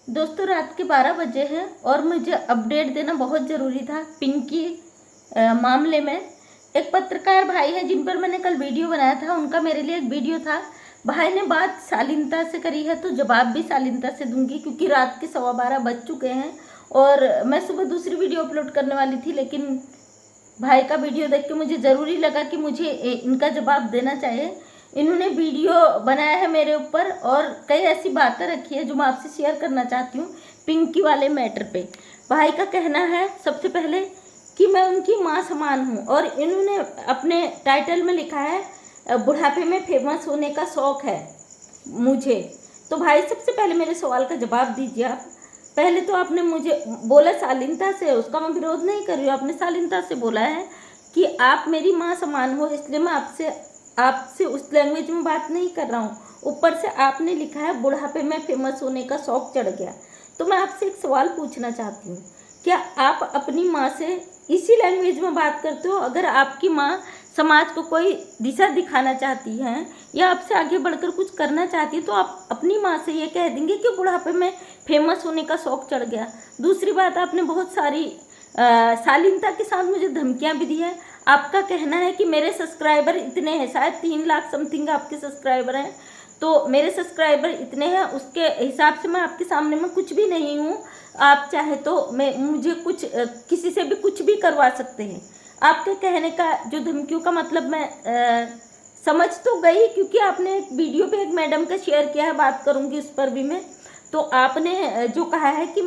दोस्तों रात के 12 बजे हैं और मुझे अपडेट देना बहुत ज़रूरी था पिंकी मामले में। एक पत्रकार भाई है जिन पर मैंने कल वीडियो बनाया था, उनका मेरे लिए एक वीडियो था। भाई ने बात शालीनता से करी है तो जवाब भी शालीनता से दूंगी, क्योंकि रात के 12:15 बज चुके हैं और मैं सुबह दूसरी वीडियो अपलोड करने वाली थी, लेकिन भाई का वीडियो देख के मुझे ज़रूरी लगा कि मुझे इनका जवाब देना चाहिए। इन्होंने वीडियो बनाया है मेरे ऊपर और कई ऐसी बातें रखी है जो मैं आपसे शेयर करना चाहती हूँ पिंकी वाले मैटर पे। भाई का कहना है सबसे पहले कि मैं उनकी माँ समान हूँ, और इन्होंने अपने टाइटल में लिखा है बुढ़ापे में फेमस होने का शौक़ है मुझे। तो भाई सबसे पहले मेरे सवाल का जवाब दीजिए आप। पहले तो आपने मुझे बोला शालीनता से, उसका मैं विरोध नहीं कर रही हूँ, आपने शालीनता से बोला है कि आप मेरी माँ समान हो, इसलिए मैं आपसे उस लैंग्वेज में बात नहीं कर रहा हूँ। ऊपर से आपने लिखा है बुढ़ापे में फेमस होने का शौक़ चढ़ गया। तो मैं आपसे एक सवाल पूछना चाहती हूँ, क्या आप अपनी माँ से इसी लैंग्वेज में बात करते हो? अगर आपकी माँ समाज को कोई दिशा दिखाना चाहती हैं या आपसे आगे बढ़कर कुछ करना चाहती है तो आप अपनी माँ से ये कह देंगे कि बुढ़ापे में फेमस होने का शौक़ चढ़ गया। दूसरी बात, आपने बहुत सारी शालीनता के साथ मुझे धमकियाँ भी दी है। आपका कहना है कि मेरे सब्सक्राइबर इतने हैं, शायद 3 लाख समथिंग आपके सब्सक्राइबर हैं, तो मेरे सब्सक्राइबर इतने हैं, उसके हिसाब से मैं आपके सामने में कुछ भी नहीं हूँ। आप चाहे तो मुझे कुछ किसी से भी कुछ भी करवा सकते हैं। आपके कहने का जो धमकियों का मतलब मैं समझ तो गई, क्योंकि आपने एक वीडियो पे एक मैडम का शेयर किया है, बात करूँगी उस पर भी मैं। तो आपने जो कहा है कि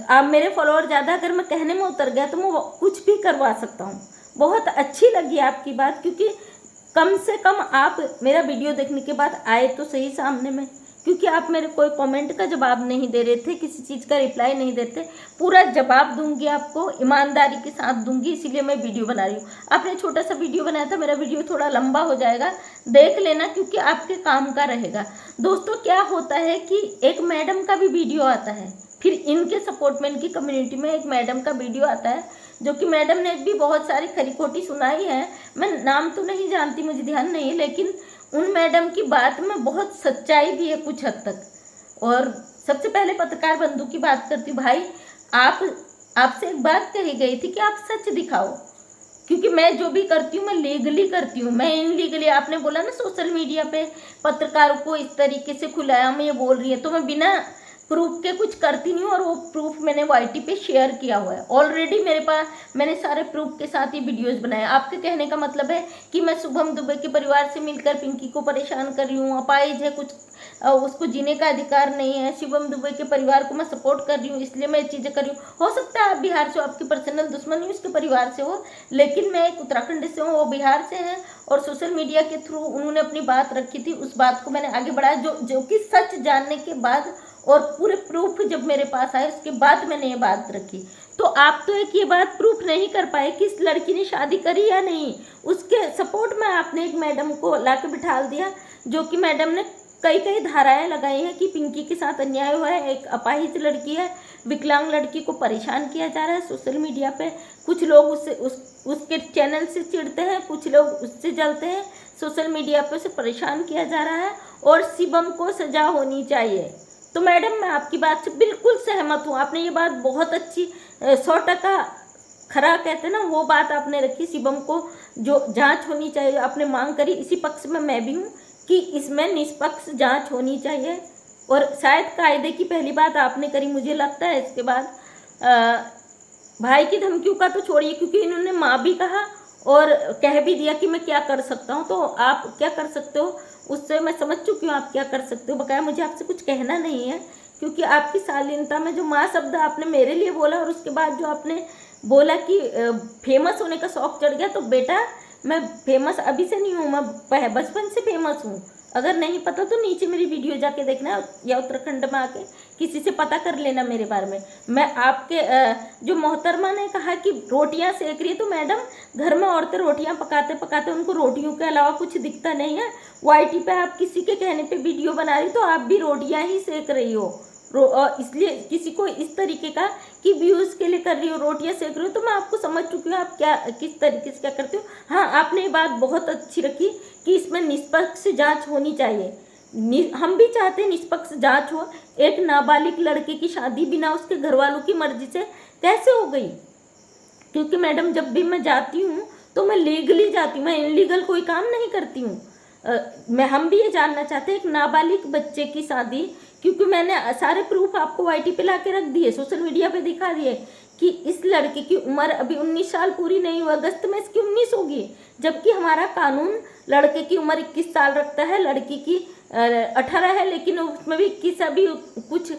आप मेरे फॉलोअर ज़्यादा, अगर मैं कहने में उतर गया तो मैं कुछ भी करवा सकता हूँ। बहुत अच्छी लगी आपकी बात, क्योंकि कम से कम आप मेरा वीडियो देखने के बाद आए तो सही सामने में, क्योंकि आप मेरे कोई कमेंट का जवाब नहीं दे रहे थे, किसी चीज़ का रिप्लाई नहीं देते। पूरा जवाब दूंगी आपको, ईमानदारी के साथ दूंगी, इसीलिए मैं वीडियो बना रही हूँ। आपने छोटा सा वीडियो बनाया था, मेरा वीडियो थोड़ा लंबा हो जाएगा, देख लेना, क्योंकि आपके काम का रहेगा। दोस्तों क्या होता है कि एक मैडम का भी वीडियो आता है, फिर इनके सपोर्ट में, इनकी कम्युनिटी में एक मैडम का वीडियो आता है, जो कि मैडम ने भी बहुत सारी खरी खोटी सुनाई है। मैं नाम तो नहीं जानती, मुझे ध्यान नहीं, लेकिन उन मैडम की बात में बहुत सच्चाई भी है कुछ हद तक। और सबसे पहले पत्रकार बंधु की बात करती हूँ। भाई आपसे एक बात कही गई थी कि आप सच दिखाओ, क्योंकि मैं जो भी करती हूँ मैं लीगली करती हूँ, मैं इनलीगली। आपने बोला ना सोशल मीडिया पे पत्रकारों को इस तरीके से खुलाया में ये बोल रही है, तो मैं बिना प्रूफ के कुछ करती नहीं हूँ, और वो प्रूफ मैंने वाईटी पे शेयर किया हुआ है ऑलरेडी मेरे पास। मैंने सारे प्रूफ के साथ ही वीडियोस बनाए। आपके कहने का मतलब है कि मैं शुभम दुबे के परिवार से मिलकर पिंकी को परेशान कर रही हूँ, अपाहिज है, कुछ उसको जीने का अधिकार नहीं है, शिवम दुबे के परिवार को मैं सपोर्ट कर रही हूँ, इसलिए मैं ये चीज़ें कर रही हूँ। हो सकता है आप बिहार से हो, आपकी पर्सनल दुश्मनी उसके परिवार से हो, लेकिन मैं एक उत्तराखंड से हूँ, वो बिहार से हैं, और सोशल मीडिया के थ्रू उन्होंने अपनी बात रखी थी, उस बात को मैंने आगे बढ़ाया, जो कि सच जानने के बाद और पूरे प्रूफ जब मेरे पास आए उसके बाद मैंने ये बात रखी। तो आप तो एक ये बात प्रूफ नहीं कर पाए कि इस लड़की ने शादी करी या नहीं। उसके सपोर्ट में आपने एक मैडम को लाके बिठा दिया, जो कि मैडम ने कई धाराएं लगाई हैं कि पिंकी के साथ अन्याय हुआ है, एक अपाहिज लड़की है, विकलांग लड़की को परेशान किया जा रहा है सोशल मीडिया पे। कुछ लोग उसके चैनल से चिढ़ते हैं, कुछ लोग उससे जलते हैं, सोशल मीडिया पे उसे परेशान किया जा रहा है, और शिवम को सजा होनी चाहिए। तो मैडम मैं आपकी बात से बिल्कुल सहमत हूँ। आपने ये बात बहुत अच्छी 100% खरा कहते हैं ना, वो बात आपने रखी। शिवम को जो जांच होनी चाहिए आपने मांग करी, इसी पक्ष में मैं भी हूँ कि इसमें निष्पक्ष जांच होनी चाहिए। और शायद कायदे की पहली बात आपने करी मुझे लगता है। इसके बाद भाई की धमकियों का तो छोड़िए, क्योंकि इन्होंने माँ भी कहा और कह भी दिया कि मैं क्या कर सकता हूँ। तो आप क्या कर सकते हो उससे मैं समझ चुकी हूँ, आप क्या कर सकते हो। बकाया मुझे आपसे कुछ कहना नहीं है, क्योंकि आपकी शालीनता में जो माँ शब्द आपने मेरे लिए बोला, और उसके बाद जो आपने बोला कि फेमस होने का शौक़ चढ़ गया, तो बेटा मैं फेमस अभी से नहीं हूँ, मैं बचपन से फेमस हूँ। अगर नहीं पता तो नीचे मेरी वीडियो जाके देखना, या उत्तराखंड में आके किसी से पता कर लेना मेरे बारे में। मैं आपके जो मोहतरमा ने कहा कि रोटियां सेक रही है, तो मैडम घर में औरतें रोटियां पकाते पकाते उनको रोटियों के अलावा कुछ दिखता नहीं है। वाईटी पे आप किसी के कहने पे वीडियो बना रही, तो आप भी रोटियां ही सेक रही हो, इसलिए किसी को इस तरीके का कि व्यूज़ के लिए कर रही हो, रोटियां सेक रही हो। तो मैं आपको समझ चुकी हूँ आप क्या किस तरीके से क्या करते हो। हाँ, आपने ये बात बहुत अच्छी रखी कि इसमें निष्पक्ष जांच होनी चाहिए। हम भी चाहते हैं निष्पक्ष जांच हो। एक नाबालिग लड़के की शादी बिना उसके घर वालों की मर्जी से कैसे हो गई? क्योंकि मैडम जब भी मैं जाती हूँ तो मैं लीगली जाती हूँ, मैं इनलीगल कोई काम नहीं करती हूँ। हम भी ये जानना चाहते हैं एक नाबालिग बच्चे की शादी, क्योंकि मैंने सारे प्रूफ आपको वाईटी पे ला के रख दिए, सोशल मीडिया पे दिखा दिए कि इस लड़के की उम्र अभी 19 साल पूरी नहीं हुआ, अगस्त में इसकी 19 होगी, जबकि हमारा कानून लड़के की उम्र 21 साल रखता है, लड़की की 18 है, लेकिन उसमें भी 21 अभी कुछ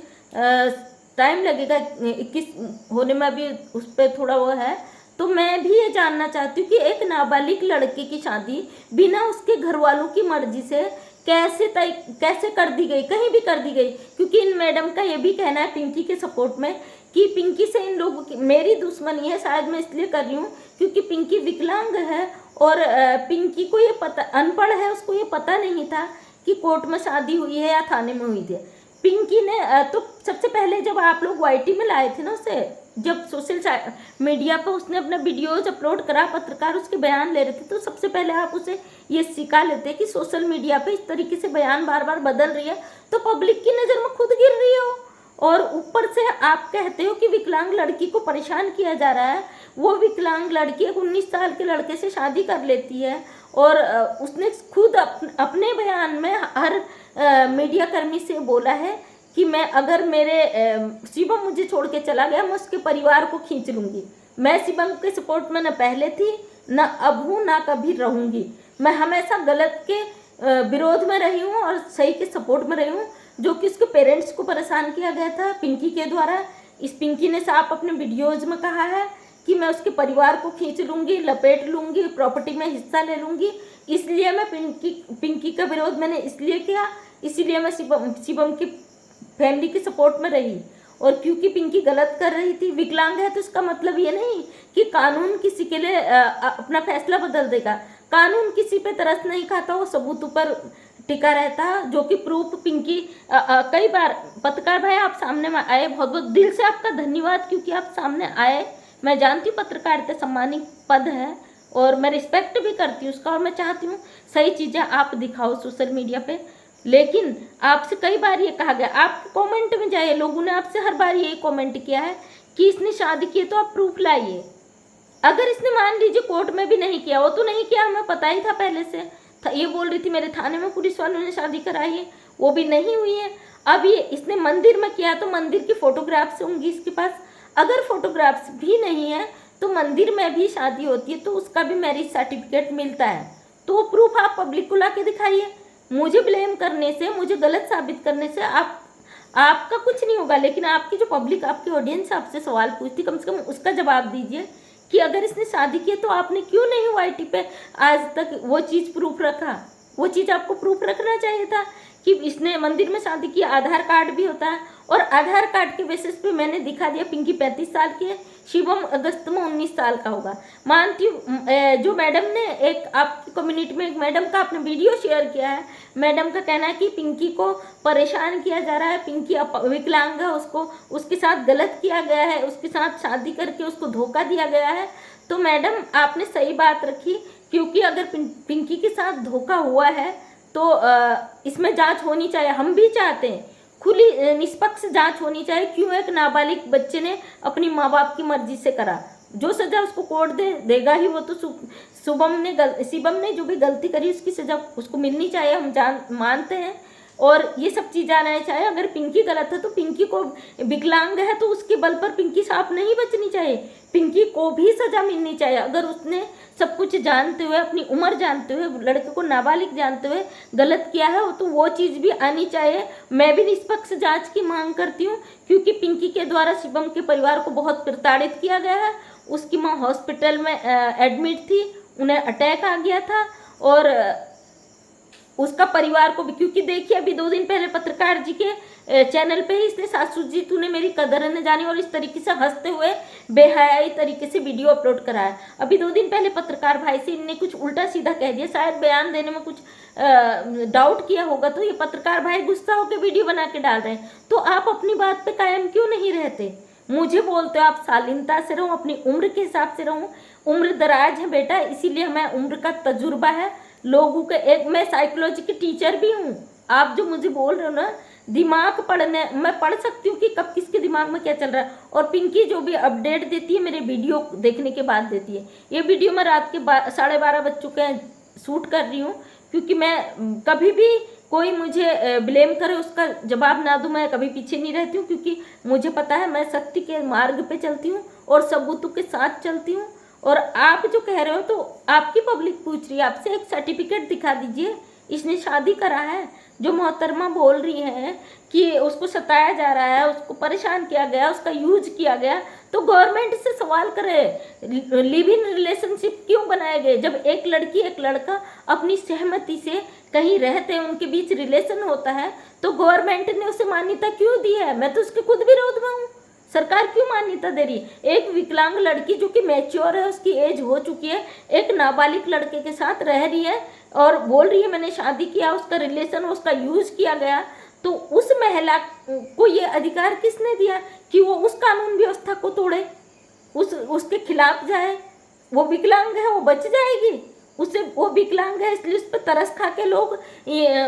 टाइम लगेगा 21 होने में, अभी उस पर थोड़ा वो है। तो मैं भी ये जानना चाहती हूँ कि एक नाबालिग लड़के की शादी बिना उसके घर वालों की मर्जी से कैसे कर दी गई, कहीं भी कर दी गई। क्योंकि इन मैडम का ये भी कहना है पिंकी के सपोर्ट में कि पिंकी से इन लोगों की मेरी दुश्मनी है, शायद मैं इसलिए कर रही हूँ क्योंकि पिंकी विकलांग है और पिंकी को ये पता, अनपढ़ है, उसको ये पता नहीं था कि कोर्ट में शादी हुई है या थाने में हुई थी। पिंकी ने तो सबसे पहले जब आप लोग वाईटी में लाए थे ना उसे, जब सोशल मीडिया पर उसने अपना वीडियोज अपलोड करा, पत्रकार उसके बयान ले रहे थे, तो सबसे पहले आप उसे ये सिखा लेते कि सोशल मीडिया पे इस तरीके से बयान बार बार बदल रही है तो पब्लिक की नज़र में खुद गिर रही हो, और ऊपर से आप कहते हो कि विकलांग लड़की को परेशान किया जा रहा है। वो विकलांग लड़की 19 साल के लड़के से शादी कर लेती है और उसने खुद अपने बयान में हर मीडिया कर्मी से बोला है कि मैं अगर मेरे शिवम मुझे छोड़ के चला गया मैं उसके परिवार को खींच लूँगी। मैं शिवम के सपोर्ट में न पहले थी, न अब हूँ, ना कभी रहूँगी। मैं हमेशा गलत के विरोध में रही हूँ और सही के सपोर्ट में रही हूँ, जो कि उसके पेरेंट्स को परेशान किया गया था पिंकी के द्वारा। इस पिंकी ने साफ अपने वीडियोज़ में कहा है कि मैं उसके परिवार को खींच लूँगी, लपेट लूँगी, प्रॉपर्टी में हिस्सा ले लूँगी। इसलिए मैं पिंकी का विरोध मैंने इसलिए किया, इसीलिए मैं शिवम की फैमिली के सपोर्ट में रही। और क्योंकि पिंकी गलत कर रही थी, विकलांग है, तो इसका मतलब ये नहीं कि कानून किसी के लिए अपना फैसला बदल देगा। कानून किसी पे तरस नहीं खाता, वो सबूत पर टिका रहता, जो कि प्रूफ पिंकी कई बार। पत्रकार भाई आप सामने में आए, बहुत बहुत दिल से आपका धन्यवाद, क्योंकि आप सामने आए। मैं जानती हूँ पत्रकारिता सम्मानित पद है और मैं रिस्पेक्ट भी करती हूँ उसका, और मैं चाहती हूँ सही चीज़ें आप दिखाओ सोशल मीडिया पे। लेकिन आपसे कई बार ये कहा गया, आप कमेंट में जाइए, लोगों ने आपसे हर बार ये कमेंट किया है कि इसने शादी की है तो आप प्रूफ लाइए। अगर इसने मान लीजिए कोर्ट में भी नहीं किया, वो तो नहीं किया, हमें पता ही था पहले से ये बोल रही थी मेरे थाने में पुलिस वालों ने शादी कराई है, वो भी नहीं हुई है। अब ये इसने मंदिर में किया तो मंदिर की फोटोग्राफ्स होंगी इसके पास, अगर फोटोग्राफ्स भी नहीं है तो मंदिर में भी शादी होती है तो उसका भी मैरिज सर्टिफिकेट मिलता है। तो वो प्रूफ आप पब्लिक को ला के दिखाइए। मुझे ब्लेम करने से, मुझे गलत साबित करने से आपका कुछ नहीं होगा, लेकिन आपकी जो पब्लिक, आपकी ऑडियंस आपसे सवाल पूछती, कम से कम उसका जवाब दीजिए कि अगर इसने शादी की है तो आपने क्यों नहीं वाईटी पे आज तक वो चीज़ प्रूफ रखा। वो चीज़ आपको प्रूफ रखना चाहिए था कि इसने मंदिर में शादी की। आधार कार्ड भी होता है और आधार कार्ड के बेसिस पे मैंने दिखा दिया पिंकी 35 साल की है, शिवम अगस्त में 19 साल का होगा। मानती हूँ जो मैडम ने एक आपकी कम्युनिटी में एक मैडम का आपने वीडियो शेयर किया है, मैडम का कहना है कि पिंकी को परेशान किया जा रहा है, पिंकी विकलांग है, उसको उसके साथ गलत किया गया है, उसके साथ शादी करके उसको धोखा दिया गया है। तो मैडम आपने सही बात रखी, क्योंकि अगर पिंकी के साथ धोखा हुआ है तो इसमें जांच होनी चाहिए। हम भी चाहते हैं खुली निष्पक्ष जांच होनी चाहिए, क्यों एक नाबालिग बच्चे ने अपनी माँ बाप की मर्जी से करा। जो सज़ा उसको कोर्ट देगा ही, वो तो शिवम ने जो भी गलती करी उसकी सज़ा उसको मिलनी चाहिए, हम मानते हैं। और ये सब चीज़ आना चाहिए। अगर पिंकी गलत है तो पिंकी को, विकलांग है तो उसके बल पर पिंकी साफ नहीं बचनी चाहिए, पिंकी को भी सज़ा मिलनी चाहिए। अगर उसने सब कुछ जानते हुए, अपनी उम्र जानते हुए, लड़के को नाबालिग जानते हुए गलत किया है तो वो चीज़ भी आनी चाहिए। मैं भी निष्पक्ष जांच की मांग करती हूँ, क्योंकि पिंकी के द्वारा शिवम के परिवार को बहुत प्रताड़ित किया गया है। उसकी माँ हॉस्पिटल में एडमिट थी, उन्हें अटैक आ गया था, और उसका परिवार को भी, क्योंकि देखिए अभी 2 दिन पहले पत्रकार जी के चैनल पे ही इसने सासू जी तूने मेरी कदर न जानी और इस तरीके से हंसते हुए बेहयाई तरीके से वीडियो अपलोड करा है। अभी 2 दिन पहले पत्रकार भाई से इनने कुछ उल्टा सीधा कह दिया, शायद बयान देने में कुछ डाउट किया होगा, तो ये पत्रकार भाई गुस्सा होकर वीडियो बना के डाल रहे हैं। तो आप अपनी बात पे कायम क्यों नहीं रहते? मुझे बोलते हो आप शालीनता से रहूँ, अपनी उम्र के हिसाब से रहूँ। उम्र दराज है बेटा, इसीलिए हमें उम्र का तजुर्बा है लोगों के। एक मैं साइकोलॉजी की टीचर भी हूँ, आप जो मुझे बोल रहे हो ना, दिमाग पढ़ने मैं पढ़ सकती हूँ कि कब किसके दिमाग में क्या चल रहा है। और पिंकी जो भी अपडेट देती है मेरे वीडियो देखने के बाद देती है। ये वीडियो मैं रात के 12:30 बज चुके हैं शूट कर रही हूँ, क्योंकि मैं कभी भी कोई मुझे ब्लेम करे उसका जवाब ना दूं, मैं कभी पीछे नहीं रहती हूँ, क्योंकि मुझे पता है मैं सत्य के मार्ग पे चलती हूँ और सबूतों के साथ चलती हूँ। और आप जो कह रहे हो, तो आपकी पब्लिक पूछ रही है आपसे, एक सर्टिफिकेट दिखा दीजिए, इसने शादी करा है। जो मोहतरमा बोल रही है कि उसको सताया जा रहा है, उसको परेशान किया गया, उसका यूज किया गया, तो गवर्नमेंट से सवाल करे लिव इन रिलेशनशिप क्यों बनाए गए? जब एक लड़की एक लड़का अपनी सहमति से कहीं रहते हैं, उनके बीच रिलेशन होता है, तो गवर्नमेंट ने उसे मान्यता क्यों दी है? मैं तो उसके खुद विरोध में हूँ। सरकार क्यों मान्यता दे रही है? एक विकलांग लड़की जो कि मैच्योर है, उसकी एज हो चुकी है, एक नाबालिग लड़के के साथ रह रही है और बोल रही है मैंने शादी किया, उसका रिलेशन, उसका यूज किया गया, तो उस महिला को ये अधिकार किसने दिया कि वो उस कानून व्यवस्था को तोड़े, उसके खिलाफ जाए? वो विकलांग है, वो बच जाएगी, उसे वो विकलांग है इसलिए उस पर तरस खा के लोग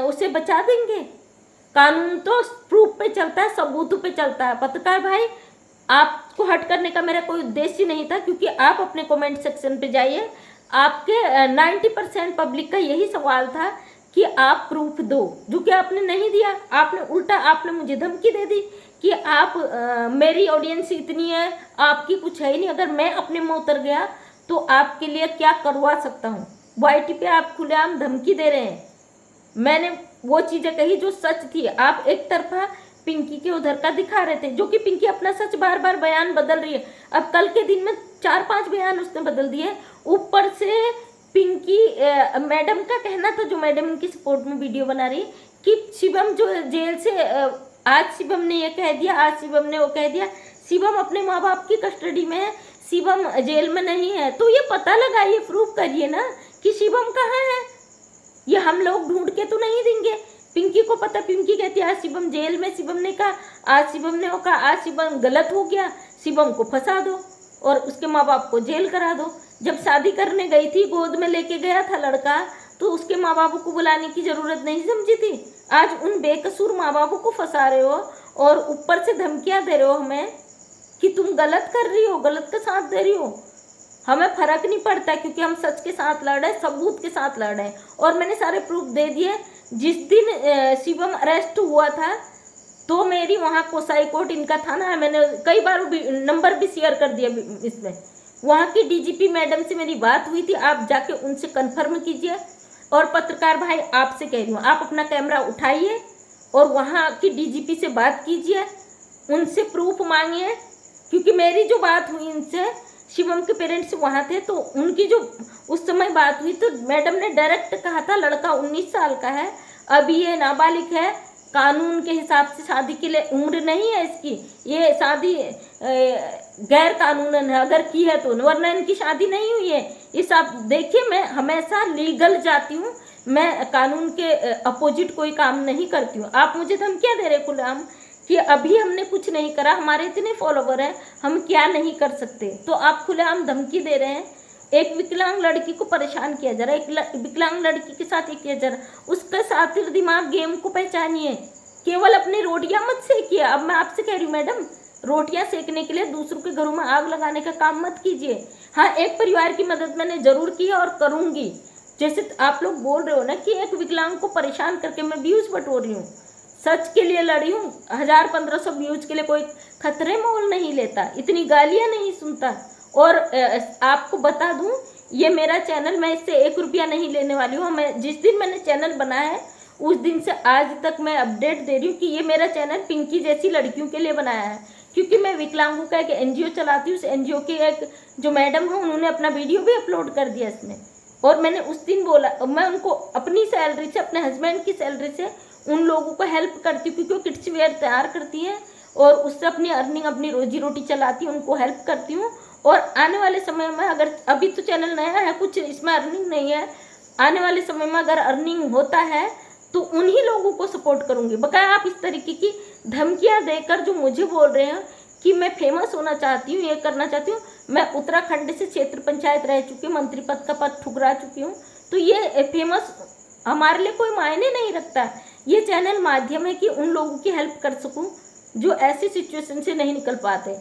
उसे बचा देंगे? कानून तो प्रूफ पे चलता है, सबूतों पे चलता है। पत्रकार भाई, आपको हट करने का मेरा कोई उद्देश्य नहीं था, क्योंकि आप अपने कमेंट सेक्शन पे जाइए, आपके 90% पब्लिक का यही सवाल था कि आप प्रूफ दो, जो कि आपने नहीं दिया। आपने उल्टा आपने मुझे धमकी दे दी कि आप मेरी ऑडियंस इतनी है, आपकी कुछ है ही नहीं, अगर मैं अपने में उतर गया तो आपके लिए क्या करवा सकता हूँ। वाईटी पे आप खुलेआम धमकी दे रहे हैं। मैंने वो चीज़ें कही जो सच थी, आप एक तरफा पिंकी के उधर का दिखा रहे थे, जो कि पिंकी अपना सच बार बार बयान बदल रही है। अब कल के दिन में 4-5 बयान उसने बदल दिए। ऊपर से पिंकी मैडम का कहना था, जो मैडम इनकी सपोर्ट में वीडियो बना रही, कि शिवम जो जेल से आज शिवम ने ये कह दिया, आज शिवम ने वो कह दिया। शिवम अपने माँ बाप की कस्टडी में है, शिवम जेल में नहीं है। तो ये पता लगाइए, प्रूफ करिए ना कि शिवम कहाँ है। ये हम लोग ढूंढ के तो नहीं देंगे। पिंकी को पता, पिंकी कहती है आज शिवम जेल में, शिवम ने कहा, आज शिवम ने वो कहा, आज शिवम गलत हो गया, शिवम को फंसा दो और उसके माँ बाप को जेल करा दो। जब शादी करने गई थी, गोद में लेके गया था लड़का, तो उसके माँ बापों को बुलाने की जरूरत नहीं समझी थी। आज उन बेकसूर माँ बापों को फंसा रहे हो और ऊपर से धमकियाँ दे रहे हो हमें कि तुम गलत कर रही हो, गलत का साथ दे रही हो। हमें फर्क नहीं पड़ता, क्योंकि हम सच के साथ लड़ रहे हैं, सबूत के साथ लड़ रहे हैं। और मैंने सारे प्रूफ दे दिए। जिस दिन शिवम अरेस्ट हुआ था, तो मेरी वहाँ कोसाई कोर्ट इनका थाना है, मैंने कई बार नंबर भी शेयर कर दिया इसमें। वहाँ की डीजीपी मैडम से मेरी बात हुई थी, आप जाके उनसे कंफर्म कीजिए। और पत्रकार भाई, आपसे कह रही हूँ, आप अपना कैमरा उठाइए और वहाँ की डीजीपी से बात कीजिए, उनसे प्रूफ मांगिए। क्योंकि मेरी जो बात हुई इनसे, शिवम के पेरेंट्स वहाँ थे, तो उनकी जो उस समय बात हुई, तो मैडम ने डायरेक्ट कहा था लड़का 19 साल का है, अभी ये नाबालिग है, कानून के हिसाब से शादी के लिए उम्र नहीं है इसकी, ये शादी गैर कानूनन है अगर की है तो, वरना इनकी शादी नहीं हुई है। ये सब देखिए, मैं हमेशा लीगल जाती हूँ, मैं कानून के अपोजिट कोई काम नहीं करती हूँ। आप मुझे धमकियाँ दे रहे खुलेआम कि अभी हमने कुछ नहीं करा, हमारे इतने फॉलोवर हैं, हम क्या नहीं कर सकते। तो आप खुलेआम धमकी दे रहे हैं। एक विकलांग लड़की को परेशान किया जा रहा है, एक विकलांग लड़की के साथ ये किया जा रहा है। उसका सातिर दिमाग गेम को पहचानिए, केवल अपनी रोटियां मत सेकिए। अब मैं आपसे कह रही हूँ मैडम, रोटियां सेकने के लिए दूसरों के घरों में आग लगाने का काम मत कीजिए। हाँ, एक परिवार की मदद मैंने जरूर की है और करूँगी। जैसे आप लोग बोल रहे हो ना कि एक विकलांग को परेशान करके मैं व्यूज बटोर रही हूँ, सच के लिए लड़ी हूँ। 1000-1500 व्यूज के लिए कोई खतरे मोल नहीं लेता, इतनी गालियाँ नहीं सुनता। और आपको बता दूं, ये मेरा चैनल, मैं इससे 1 रुपया नहीं लेने वाली हूँ। मैं जिस दिन मैंने चैनल बनाया है, उस दिन से आज तक मैं अपडेट दे रही हूँ कि ये मेरा चैनल पिंकी जैसी लड़कियों के लिए बनाया है। क्योंकि मैं विकलांगों का एक NGO चलाती हूँ, उस NGO के एक जो मैडम है, उन्होंने अपना वीडियो भी अपलोड कर दिया इसमें। और मैंने उस दिन बोला, मैं उनको अपनी सैलरी से, अपने हस्बैंड की सैलरी से उन लोगों को हेल्प करती हूँ, क्योंकि वो किड्स वेयर तैयार करती हैं और उससे अपनी अर्निंग, अपनी रोजी रोटी चलाती हूँ, उनको हेल्प करती हूँ। और आने वाले समय में, अगर अभी तो चैनल नया है, कुछ इसमें अर्निंग नहीं है, आने वाले समय में अगर अर्निंग होता है तो उन्हीं लोगों को सपोर्ट करूँगी। बकाया आप इस तरीके की धमकियाँ देकर जो मुझे बोल रहे हैं कि मैं फेमस होना चाहती हूँ, ये करना चाहती हूँ, मैं उत्तराखंड से क्षेत्र पंचायत रह चुकी हूँ, मंत्री पद का पद ठुकरा चुकी हूँ, तो ये फेमस हमारे लिए कोई मायने नहीं रखता। ये चैनल माध्यम है कि उन लोगों की हेल्प कर सकूं जो ऐसी सिचुएशन से नहीं निकल पाते।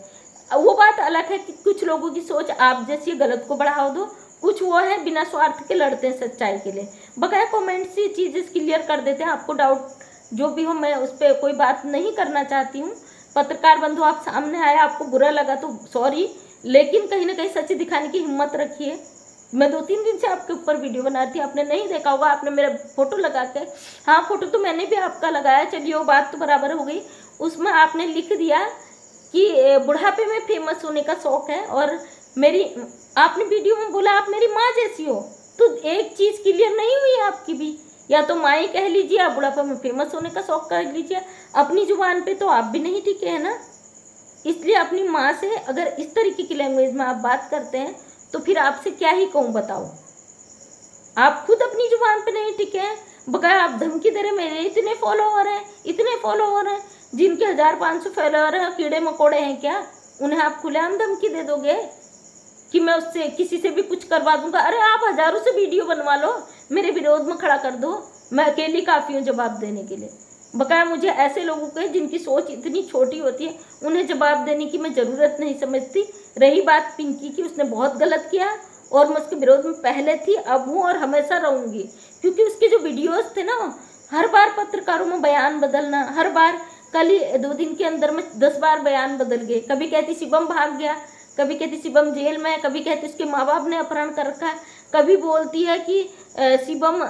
वो बात अलग है कि कुछ लोगों की सोच आप जैसी गलत को बढ़ावा दो, कुछ वो है बिना स्वार्थ के लड़ते हैं सच्चाई के लिए। बकाया कमेंट से चीज़ें क्लियर कर देते हैं। आपको डाउट जो भी हो, मैं उस पर कोई बात नहीं करना चाहती हूँ। पत्रकार बंधु, आप सामने आए, आपको बुरा लगा तो सॉरी, लेकिन कहीं ना कहीं सच दिखाने की हिम्मत रखिए। मैं 2-3 दिन से आपके ऊपर वीडियो बना रही थी, आपने नहीं देखा होगा। आपने मेरा फोटो लगा के, हाँ फोटो तो मैंने भी आपका लगाया, चलिए वो बात तो बराबर हो गई। उसमें आपने लिख दिया कि बुढ़ापे में फेमस होने का शौक है, और मेरी आपने वीडियो में बोला आप मेरी माँ जैसी हो। तो एक चीज़ क्लियर नहीं हुई आपकी भी, या तो माँ ही कह लीजिए, आप बुढ़ापे में फेमस होने का शौक कर लीजिए। अपनी जुबान पे तो आप भी नहीं टिके हैं ना। इसलिए अपनी माँ से अगर इस तरीके की लैंग्वेज में आप बात करते हैं तो फिर आपसे क्या ही कहूँ बताओ। आप खुद अपनी जुबान पे नहीं टिके हैं, बगैर आप धमकी दे रहे मेरे इतने फॉलोअर हैं, इतने फॉलोअर हैं, जिनके 1500 फॉलोअर हैं, कीड़े मकोड़े हैं क्या? उन्हें आप खुलेआम धमकी दे दोगे कि मैं उससे किसी से भी कुछ करवा दूंगा? अरे आप हजारों से वीडियो बनवा लो, मेरे विरोध में खड़ा कर दो, मैं अकेली काफ़ी हूँ जवाब देने के लिए। बकाया मुझे ऐसे लोगों के जिनकी सोच इतनी छोटी होती है, उन्हें जवाब देने की मैं ज़रूरत नहीं समझती। रही बात पिंकी की, उसने बहुत गलत किया और मैं उसके विरोध में पहले थी, अब हूँ और हमेशा रहूँगी। क्योंकि उसके जो वीडियोस थे ना, हर बार पत्रकारों में बयान बदलना, हर बार, कल ही 2 दिन के अंदर में 10 बार बयान बदल गए। कभी कहती शिवम भाग गया, कभी कहती शिवम जेल में है, कभी कहती उसके माँ बाप ने अपहरण कर रखा है, कभी बोलती है कि शिवम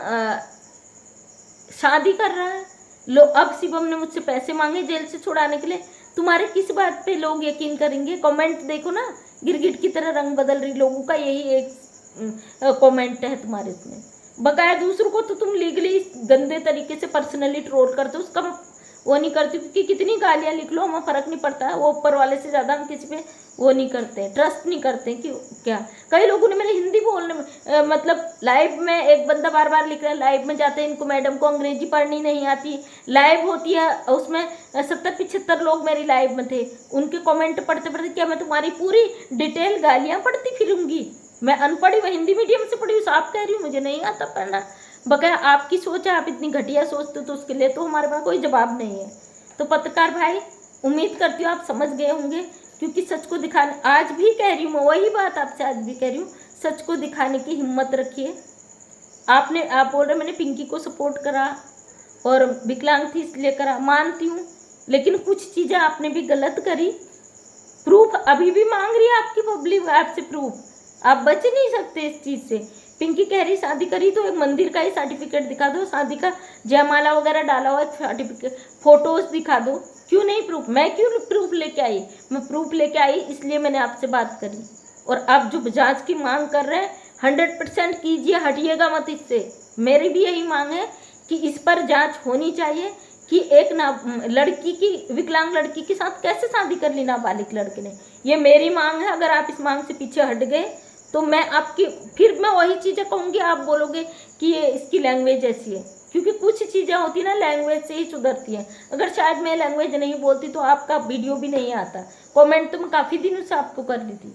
शादी कर रहा है। अब शिवम ने मुझसे पैसे मांगे जेल से छुड़ाने के लिए। तुम्हारे किस बात पे लोग यकीन करेंगे? कमेंट देखो ना, गिरगिट की तरह रंग बदल रही लोगों का, यही एक कमेंट है तुम्हारे इसमें। बकाया दूसरों को तो तुम लीगली गंदे तरीके से पर्सनली ट्रोल करते हो, उसका वो नहीं करती, क्योंकि कितनी गालियाँ लिख लो, हमें फ़र्क नहीं पड़ता है। वो ऊपर वाले से ज़्यादा हम किसी पे वो नहीं करते, ट्रस्ट नहीं करते कि क्या। कई लोगों ने मेरे हिंदी बोलने में मतलब लाइव में एक बंदा बार बार लिख रहा है, लाइव में जाते हैं इनको मैडम को अंग्रेजी पढ़नी नहीं आती। लाइव होती है उसमें 70-75 लोग मेरी लाइव में थे, उनके कमेंट पढ़ते पढ़ते क्या मैं तुम्हारी पूरी डिटेल गालियाँ पढ़ती फिरूंगी? मैं अनपढ़ी, मैं हिंदी मीडियम से पढ़ी हूँ, साफ कह रही हूँ, मुझे नहीं आता पढ़ना। बकाया आपकी सोच है, आप इतनी घटिया सोचते हो, तो उसके लिए तो हमारे पास कोई जवाब नहीं है। तो पत्रकार भाई, उम्मीद करती हूँ आप समझ गए होंगे, क्योंकि सच को दिखाने, आज भी कह रही हूँ मैं, वही बात आपसे आज भी कह रही हूँ, सच को दिखाने की हिम्मत रखिए। आप बोल रहे मैंने पिंकी को सपोर्ट करा और विकलांग थी इसलिए करा, मानती हूँ, लेकिन कुछ चीज़ें आपने भी गलत करी। प्रूफ अभी भी मांग रही है आपकी पब्लिक आपसे, प्रूफ। आप बच नहीं सकते इस चीज़ से। पिंकी कह रही शादी करी तो एक मंदिर का ही सर्टिफिकेट दिखा दो, शादी का जयमाला वगैरह डाला हुआ सर्टिफिकेट, फोटोज दिखा दो। क्यों नहीं प्रूफ? मैं क्यों प्रूफ लेके आई? मैं प्रूफ लेके आई, इसलिए मैंने आपसे बात करी। और आप जो जांच की मांग कर रहे हैं 100% कीजिए, हटिएगा मत इससे। मेरी भी यही मांग है कि इस पर जांच होनी चाहिए कि एक लड़की की, विकलांग लड़की के साथ कैसे शादी कर ली नाबालिग लड़के ने। ये मेरी मांग है। अगर आप इस मांग से पीछे हट गए तो मैं आपकी, फिर मैं वही चीज़ें कहूँगी, आप बोलोगे कि ये इसकी लैंग्वेज ऐसी है। क्योंकि कुछ चीज़ें होती ना लैंग्वेज से ही सुधरती हैं। अगर शायद मैं लैंग्वेज नहीं बोलती तो आपका वीडियो भी नहीं आता। कमेंट तो मैं काफ़ी दिनों से आपको कर ली थी।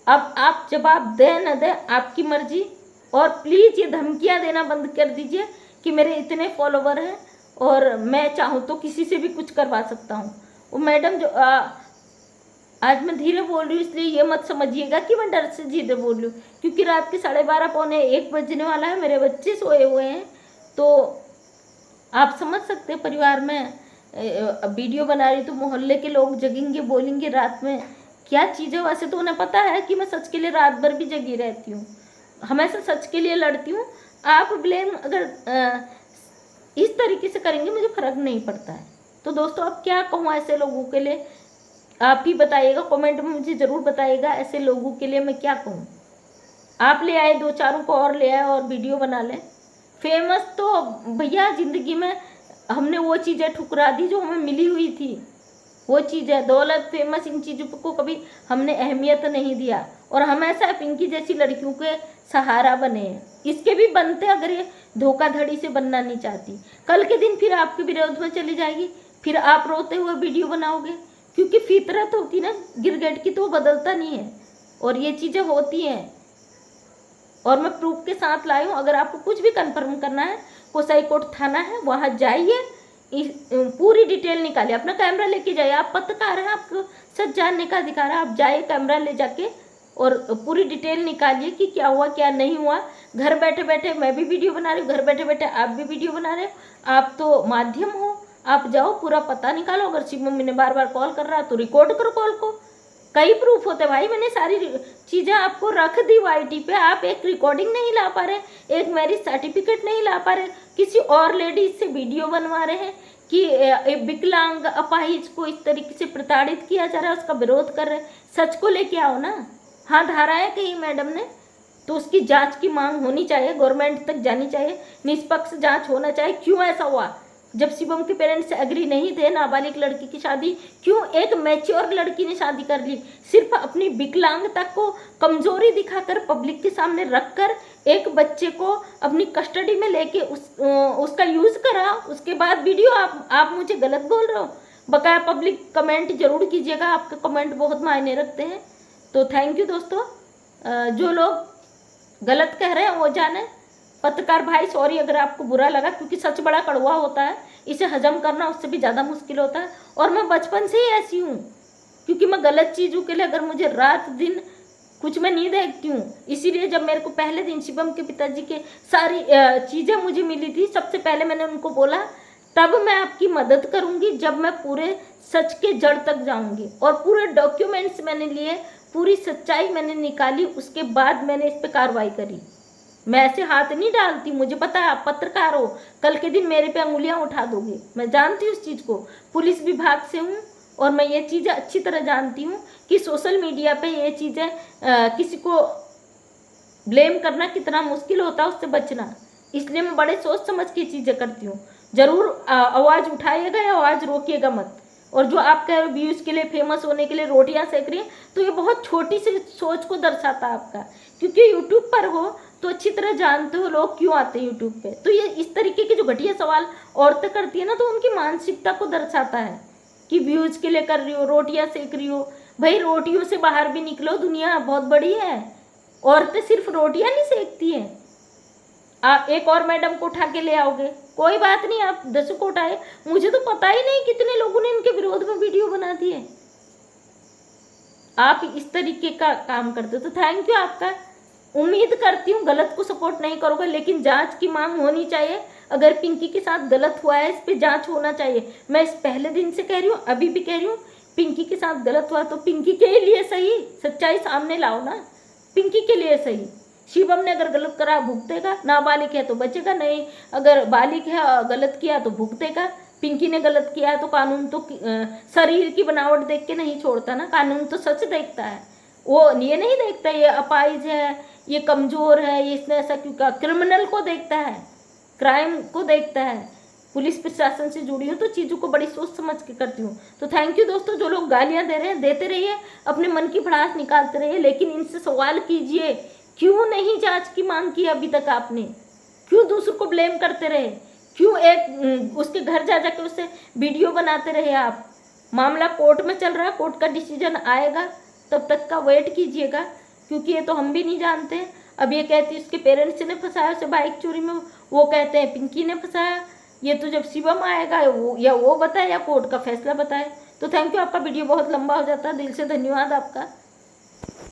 अब आप जवाब दें न दें आपकी मर्जी। और प्लीज़ ये धमकियाँ देना बंद कर दीजिए कि मेरे इतने फॉलोवर हैं और मैं चाहूँ तो किसी से भी कुछ करवा सकता हूँ। वो मैडम जो आज मैं धीरे बोल रही हूँ, इसलिए ये मत समझिएगा कि मैं डर से धीरे बोल रही हूँ, क्योंकि रात के 12:30-1 बजने वाला है, मेरे बच्चे सोए हुए हैं। तो आप समझ सकते हैं, परिवार में वीडियो बना रही तो मोहल्ले के लोग जगेंगे, बोलेंगे रात में क्या चीज़ है। वैसे तो उन्हें पता है कि मैं सच के लिए रात भर भी जगी रहती हूँ, हमेशा सच के लिए लड़ती हूँ। आप ब्लेम अगर इस तरीके से करेंगे मुझे फ़र्क नहीं पड़ता है। तो दोस्तों अब क्या कहूँ ऐसे लोगों के लिए, आप ही बताइएगा, कमेंट में मुझे ज़रूर बताइएगा ऐसे लोगों के लिए मैं क्या कहूँ। आप ले आए 2-4 को और ले आए और वीडियो बना लें। फेमस तो भैया ज़िंदगी में हमने वो चीज़ें ठुकरा दी जो हमें मिली हुई थी। वो चीज़ है दौलत, फेमस, इन चीज़ों को कभी हमने अहमियत नहीं दिया और हमेशा पिंकी जैसी लड़कियों के सहारा बने हैं। इसके भी बनते अगर ये धोखाधड़ी से बनना नहीं चाहती। कल के दिन फिर आपके विरोध में चली जाएगी, फिर आप रोते हुए वीडियो बनाओगे, क्योंकि फितरत होती ना गिरगिट की, तो वो बदलता नहीं है और ये चीज़ें होती हैं। और मैं प्रूफ के साथ लाई हूँ। अगर आपको कुछ भी कंफर्म करना है कोसाई कोट थाना है, वहाँ जाइए, पूरी डिटेल निकालिए, अपना कैमरा लेके जाइए, आप पत्रकार हैं, आपको सच जानने का अधिकार है, आप जाइए कैमरा ले जाके और पूरी डिटेल निकालिए कि क्या हुआ क्या नहीं हुआ। घर बैठे बैठे मैं भी वीडियो बना रही हूँ, घर बैठे बैठे आप भी वीडियो बना रहे हो, आप तो माध्यम हो, आप जाओ पूरा पता निकालो। अगर शिव मम्मी ने बार बार कॉल कर रहा तो रिकॉर्ड करो कॉल को, कई प्रूफ होते भाई, मैंने सारी चीज़ें आपको रख दी वाईटी पे, आप एक रिकॉर्डिंग नहीं ला पा रहे, एक मैरिज सर्टिफिकेट नहीं ला पा रहे, किसी और लेडीज से वीडियो बनवा रहे हैं कि एक विकलांग अपाहिज को इस तरीके से प्रताड़ित किया जा रहा है, उसका विरोध कर रहे हैं। सच को लेके आओ ना। हाँ धाराया कही मैडम ने, तो उसकी जांच की मांग होनी चाहिए, गवर्नमेंट तक जानी चाहिए, निष्पक्ष जांच होना चाहिए। क्यों ऐसा हुआ? जब शिवम के पेरेंट्स एग्री नहीं थे नाबालिग लड़की की शादी, क्यों एक मैच्योर लड़की ने शादी कर ली? सिर्फ अपनी विकलांगता को कमजोरी दिखाकर पब्लिक के सामने रखकर एक बच्चे को अपनी कस्टडी में लेके उसका यूज करा, उसके बाद वीडियो आप मुझे गलत बोल रहे हो। बकाया पब्लिक कमेंट जरूर कीजिएगा, आपके कमेंट बहुत मायने रखते हैं। तो थैंक यू दोस्तों, जो लोग गलत कह रहे हैं वो जाने। पत्रकार भाई सॉरी अगर आपको बुरा लगा, क्योंकि सच बड़ा कड़वा होता है, इसे हजम करना उससे भी ज़्यादा मुश्किल होता है। और मैं बचपन से ही ऐसी हूँ, क्योंकि मैं गलत चीज़ों के लिए अगर मुझे रात दिन कुछ मैं नहीं देखती हूँ। इसीलिए जब मेरे को पहले दिन शिवम के पिताजी के सारी चीज़ें मुझे मिली थी, सबसे पहले मैंने उनको बोला तब मैं आपकी मदद करूँगी जब मैं पूरे सच के जड़ तक जाऊँगी। और पूरे डॉक्यूमेंट्स मैंने लिए, पूरी सच्चाई मैंने निकाली, उसके बाद मैंने इस पर कार्रवाई करी। मैं ऐसे हाथ नहीं डालती, मुझे पता है आप पत्रकार हो, कल के दिन मेरे पे अंगुलियां उठा दोगे, मैं जानती हूँ उस चीज़ को। पुलिस विभाग से हूँ और मैं ये चीज़ें अच्छी तरह जानती हूँ कि सोशल मीडिया पे ये चीज़ें किसी को ब्लेम करना कितना मुश्किल होता है, उससे बचना। इसलिए मैं बड़े सोच समझ के चीज़ें करती हूँ। ज़रूर आवाज़ उठाइएगा या आवाज़ रोकिएगा मत। और जो आप कह रहे हो व्यूज़ के लिए, फेमस होने के लिए रोटियां सेक रही हैं, तो ये बहुत छोटी सी सोच को दर्शाता है आपका। क्योंकि यूट्यूब पर हो तो अच्छी तरह जानते हो लोग क्यों आते हैं यूट्यूब पे। तो ये इस तरीके के जो घटिया सवाल औरतें करती है ना, तो उनकी मानसिकता को दर्शाता है कि व्यूज़ के लिए कर रही हो, रोटियां सेक रही हो। भाई रोटियों से बाहर भी निकलो, दुनिया बहुत बड़ी है। औरतें सिर्फ रोटियां नहीं सेकती हैं। आप एक और मैडम को उठा के ले आओगे, कोई बात नहीं, आप 10 को उठाए, मुझे तो पता ही नहीं कितने लोगों ने इनके विरोध में वीडियो बना दी है। आप इस तरीके का काम करते हो, तो थैंक यू आपका। उम्मीद करती हूँ गलत को सपोर्ट नहीं करोगे, लेकिन जांच की मांग होनी चाहिए। अगर पिंकी के साथ गलत हुआ है, इस पे जांच होना चाहिए। मैं इस पहले दिन से कह रही हूँ, अभी भी कह रही हूँ, पिंकी के साथ गलत हुआ तो पिंकी के लिए सही, सच्चाई सामने लाओ ना, पिंकी के लिए सही। शिवम ने अगर गलत करा भुगतेगा, नाबालिग है तो बचेगा, नहीं अगर बालिग है गलत किया तो भुगतेगा। पिंकी ने गलत किया है तो कानून तो शरीर की बनावट देख के नहीं छोड़ता ना, कानून तो सच देखता है, वो ये नहीं देखता ये अपाहिज है, ये कमज़ोर है, ये इसने ऐसा क्यों कहा। क्रिमिनल को देखता है, क्राइम को देखता है। पुलिस प्रशासन से जुड़ी हूँ तो चीज़ों को बड़ी सोच समझ के करती हूँ। तो थैंक यू दोस्तों, जो लोग गालियाँ दे रहे हैं देते रहिए, अपने मन की भड़ास निकालते रहिए, लेकिन इनसे सवाल कीजिए क्यों नहीं जांच की मांग की अभी तक आपने, क्यों दूसरों को ब्लेम करते रहे, क्यों एक उसके घर जा जाके उससे वीडियो बनाते रहे आप। मामला कोर्ट में चल रहा है, कोर्ट का डिसीजन आएगा, तब तक का वेट कीजिएगा, क्योंकि ये तो हम भी नहीं जानते। अब ये कहती है उसके पेरेंट्स ने फंसाया उसे बाइक चोरी में, वो कहते हैं पिंकी ने फंसाया। ये तो जब शिवम आएगा वो बताए या कोर्ट का फैसला बताए। तो थैंक यू, आपका वीडियो बहुत लंबा हो जाता है, दिल से धन्यवाद आपका।